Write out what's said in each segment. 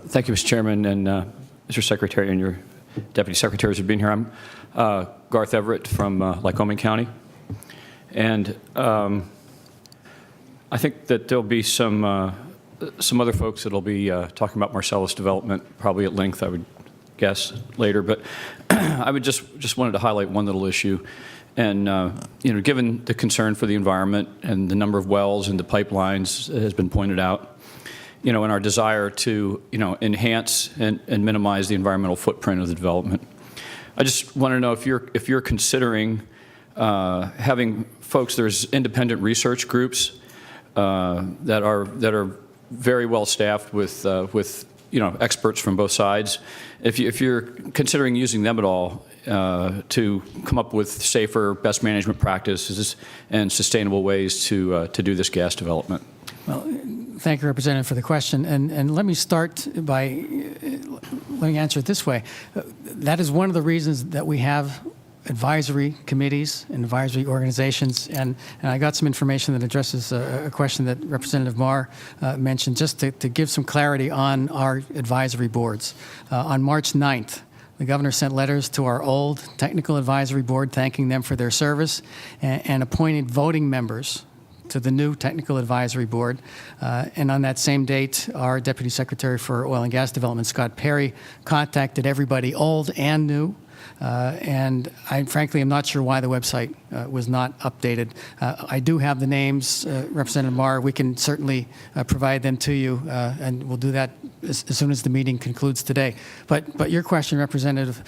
Thank you, Mr. Chairman, and Mr. Secretary, and your Deputy Secretaries for being here. I'm Garth Everett from Lycoming County, and I think that there'll be some other folks that'll be talking about Marcellus development, probably at length, I would guess, later. But I would just wanted to highlight one little issue, and given the concern for the environment and the number of wells and the pipelines that has been pointed out, and our desire to, enhance and minimize the environmental footprint of the development. I just want to know if you're considering having folks. There's independent research groups that are very well staffed with experts from both sides. If you're considering using them at all to come up with safer, best management practices and sustainable ways to do this gas development. Well, thank you, Representative, for the question. And let me start by let me answer it this way. That is one of the reasons that we have advisory committees and advisory organizations. And I got some information that addresses a question that Representative Marr mentioned, just to give some clarity on our advisory boards. On March 9th, the governor sent letters to our old technical advisory board thanking them for their service and appointed voting members to the new Technical Advisory Board. And on that same date, our Deputy Secretary for Oil and Gas Development, Scott Perry, contacted everybody old and new. And I frankly am not sure why the website was not updated. I do have the names, Representative Marr. We can certainly provide them to you, and we'll do that as soon as the meeting concludes today. But your question, Representative,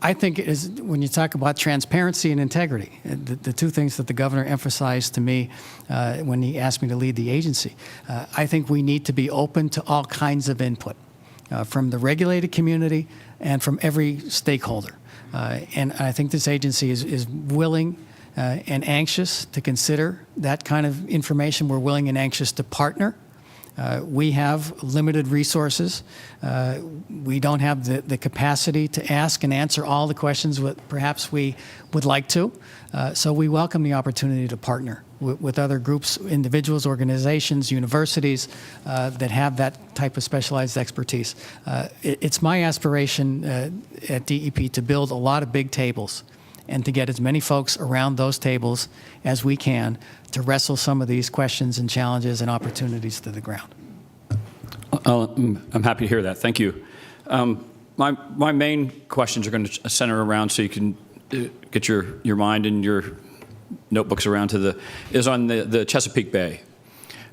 I think it is, when you talk about transparency and integrity, the two things that the governor emphasized to me when he asked me to lead the agency, I think we need to be open to all kinds of input from the regulated community and from every stakeholder. And I think this agency is willing and anxious to consider that kind of information. We're willing and anxious to partner. We have limited resources. We don't have the capacity to ask and answer all the questions that perhaps we would like to. So we welcome the opportunity to partner with other groups, individuals, organizations, universities that have that type of specialized expertise. It's my aspiration at DEP to build a lot of big tables and to get as many folks around those tables as we can to wrestle some of these questions and challenges and opportunities to the ground. I'm happy to hear that. Thank you. My main questions are going to center around, so you can get your mind and your notebooks around is on the Chesapeake Bay.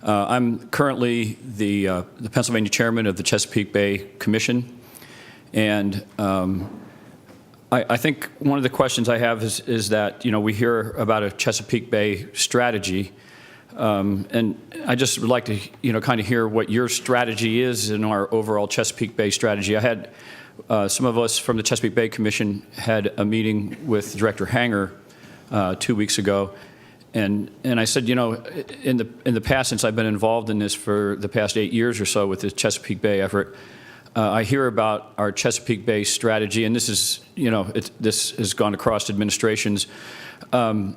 I'm currently the Pennsylvania chairman of the Chesapeake Bay Commission, and I think one of the questions I have is that we hear about a Chesapeake Bay strategy, and I just would like to kind of hear what your strategy is in our overall Chesapeake Bay strategy. I had some of us from the Chesapeake Bay Commission had a meeting with Director Hanger 2 weeks ago, and I said, in the past, since I've been involved in this for the past 8 years or so with the Chesapeake Bay effort, I hear about our Chesapeake Bay strategy, and this is, this has gone across administrations. I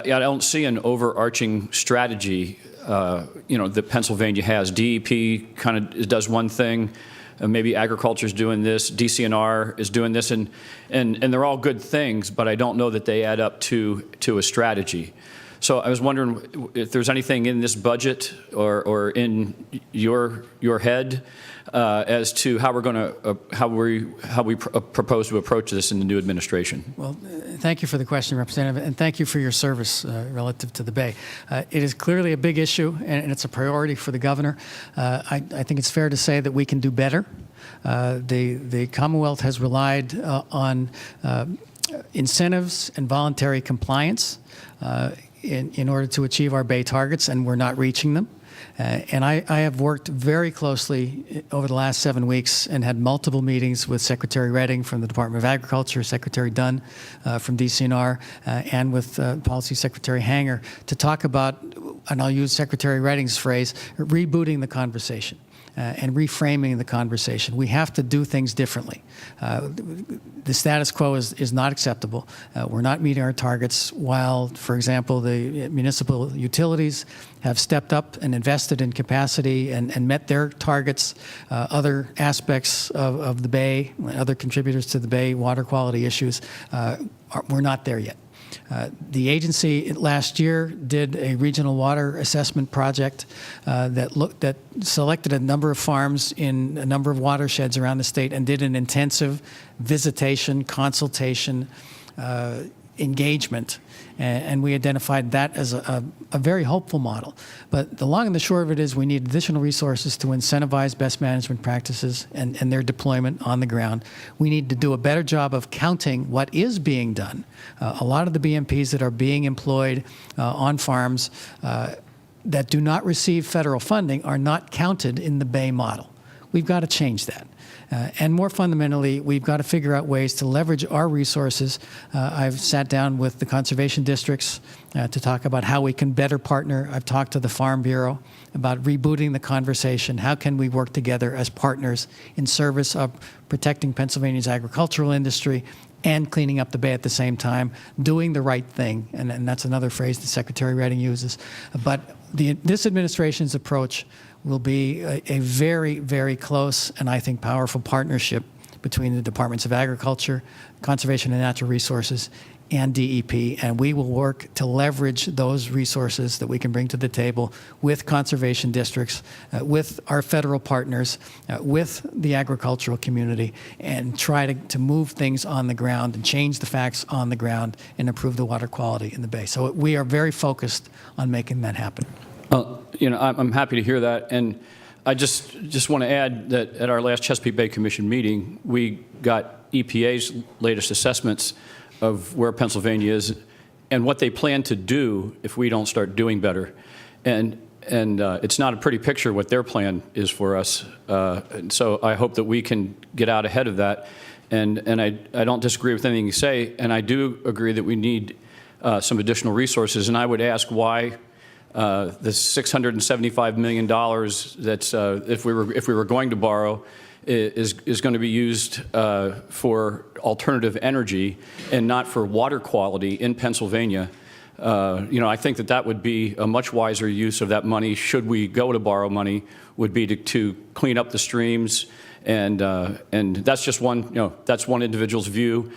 don't see an overarching strategy, that Pennsylvania has. DEP kind of does one thing, maybe agriculture is doing this, DCNR is doing this, and they're all good things, but I don't know that they add up to a strategy. So I was wondering if there's anything in this budget or in your head as to how we're going to how we propose to approach this in the new administration. Well, thank you for the question, Representative, and thank you for your service relative to the Bay. It is clearly a big issue, and it's a priority for the governor. I think it's fair to say that we can do better. The Commonwealth has relied on incentives and voluntary compliance in order to achieve our Bay targets, and we're not reaching them. And I have worked very closely over the last 7 weeks and had multiple meetings with Secretary Redding from the Department of Agriculture, Secretary Dunn from DCNR, and with Policy Secretary Hanger to talk about, and I'll use Secretary Redding's phrase, rebooting the conversation. and reframing the conversation. We have to do things differently. The status quo is not acceptable. We're not meeting our targets while, for example, the municipal utilities have stepped up and invested in capacity and met their targets. Other aspects of the Bay, other contributors to the Bay water quality issues, we're not there yet. The agency last year did a regional water assessment project that selected a number of farms in a number of watersheds around the state and did an intensive visitation, consultation, engagement, and we identified that as a very hopeful model. But the long and the short of it is we need additional resources to incentivize best management practices and their deployment on the ground. We need to do a better job of counting what is being done. A lot of the BMPs that are being employed on farms that do not receive federal funding are not counted in the Bay model. We've got to change that. And more fundamentally, we've got to figure out ways to leverage our resources. I've sat down with the conservation districts to talk about how we can better partner. I've talked to the Farm Bureau about rebooting the conversation. How can we work together as partners in service of protecting Pennsylvania's agricultural industry and cleaning up the Bay at the same time, doing the right thing, and that's another phrase that Secretary Redding uses. But this administration's approach will be a very, very close and I think powerful partnership between the Departments of Agriculture, Conservation and Natural Resources, and DEP, and we will work to leverage those resources that we can bring to the table with conservation districts, with our federal partners, with the agricultural community, and try to move things on the ground and change the facts on the ground and improve the water quality in the Bay. So we are very focused on making that happen. Well, I'm happy to hear that, and I just want to add that at our last Chesapeake Bay Commission meeting, we got EPA's latest assessments of where Pennsylvania is and what they plan to do if we don't start doing better. And it's not a pretty picture what their plan is for us. And so I hope that we can get out ahead of that. And I don't disagree with anything you say, and I do agree that we need some additional resources. And I would ask why the $675 million that's if we were going to borrow is going to be used for alternative energy and not for water quality in Pennsylvania. I think that would be a much wiser use of that money, should we go to borrow money, would be to clean up the streams, and that's just one, that's one individual's view.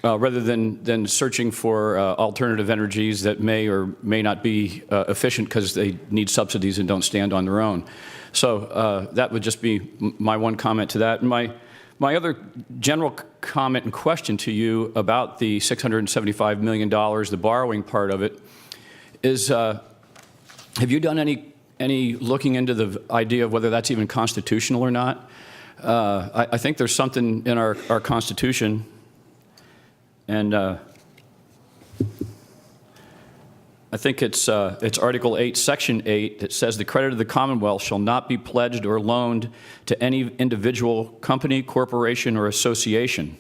Rather than searching for alternative energies that may or may not be efficient because they need subsidies and don't stand on their own. So that would just be my one comment to that. And my other general comment and question to you about the $675 million, the borrowing part of it, is have you done any looking into the idea of whether that's even constitutional or not? I think there's something in our Constitution, and I think it's Article 8, Section 8, that says the credit of the Commonwealth shall not be pledged or loaned to any individual company, corporation, or association.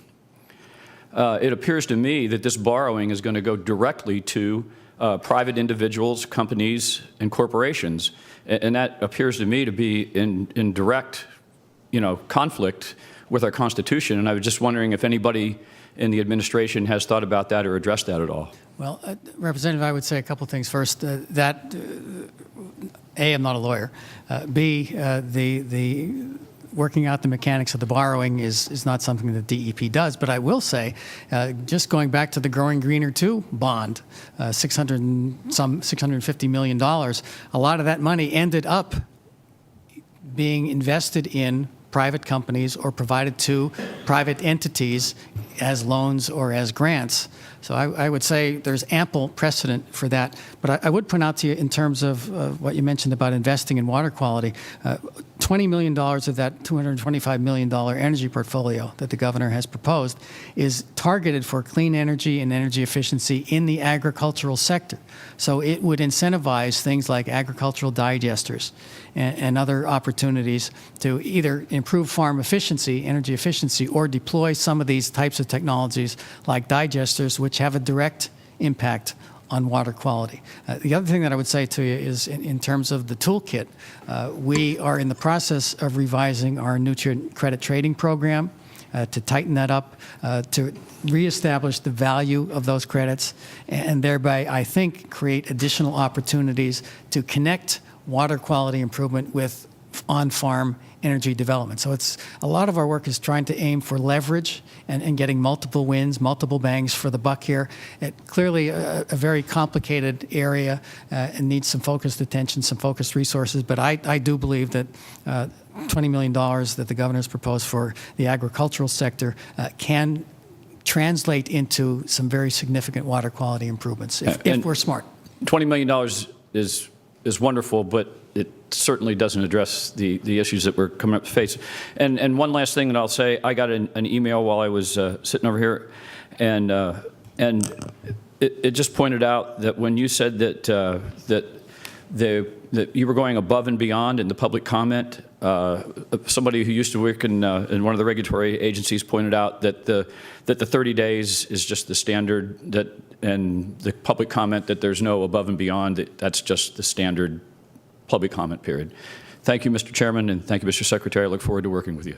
It appears to me that this borrowing is going to go directly to private individuals, companies, and corporations, and that appears to me to be in direct, conflict with our Constitution. And I was just wondering if anybody in the administration has thought about that or addressed that at all. Well, Representative, I would say a couple things. First, A, I'm not a lawyer. B, the working out the mechanics of the borrowing is not something that DEP does. But I will say, just going back to the Growing Greener 2 bond, $650 million, a lot of that money ended up being invested in private companies or provided to private entities as loans or as grants. So I would say there's ample precedent for that. But I would point out to you, in terms of what you mentioned about investing in water quality, $20 million of that $225 million energy portfolio that the governor has proposed is targeted for clean energy and energy efficiency in the agricultural sector. So it would incentivize things like agricultural digesters and other opportunities to either improve farm efficiency, energy efficiency, or deploy some of these types of technologies like digesters, which have a direct impact on water quality. The other thing that I would say to you is in terms of the toolkit, we are in the process of revising our nutrient credit trading program to tighten that up, to reestablish the value of those credits, and thereby, I think, create additional opportunities to connect water quality improvement with on-farm energy development. So it's a lot of our work is trying to aim for leverage and getting multiple wins, multiple bangs for the buck here. Clearly a very complicated area and needs some focused attention, some focused resources, but I do believe that $20 million that the governor's proposed for the agricultural sector can translate into some very significant water quality improvements if we're smart. $20 million is wonderful, but it certainly doesn't address the issues that we're coming up to face. And one last thing that I'll say, I got an email while I was sitting over here, and it just pointed out that when you said that you were going above and beyond in the public comment, somebody who used to work in one of the regulatory agencies pointed out that the 30 days is just the standard, and the public comment that there's no above and beyond, that's just the standard public comment period. Thank you, Mr. Chairman, and thank you, Mr. Secretary. I look forward to working with you.